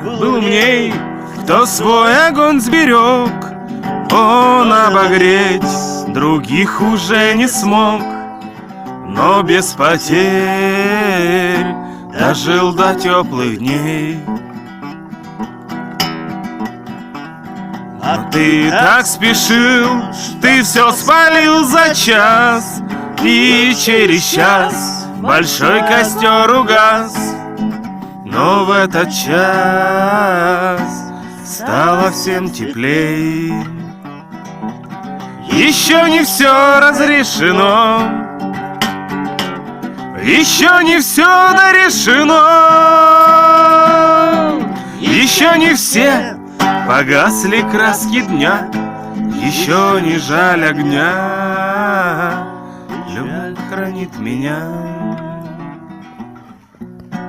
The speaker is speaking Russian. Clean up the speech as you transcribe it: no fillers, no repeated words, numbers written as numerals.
был умней, кто свой огонь сберег. Он обогреть других уже не смог, но без потерь дожил до теплых дней. А ты так спешил, ты все спалил за час, и через час большой костер угас. Но в этот час стало всем теплей. Еще не все разрешено, еще не все дорешено, еще не все погасли краски дня, еще не жаль огня, любовь хранит меня.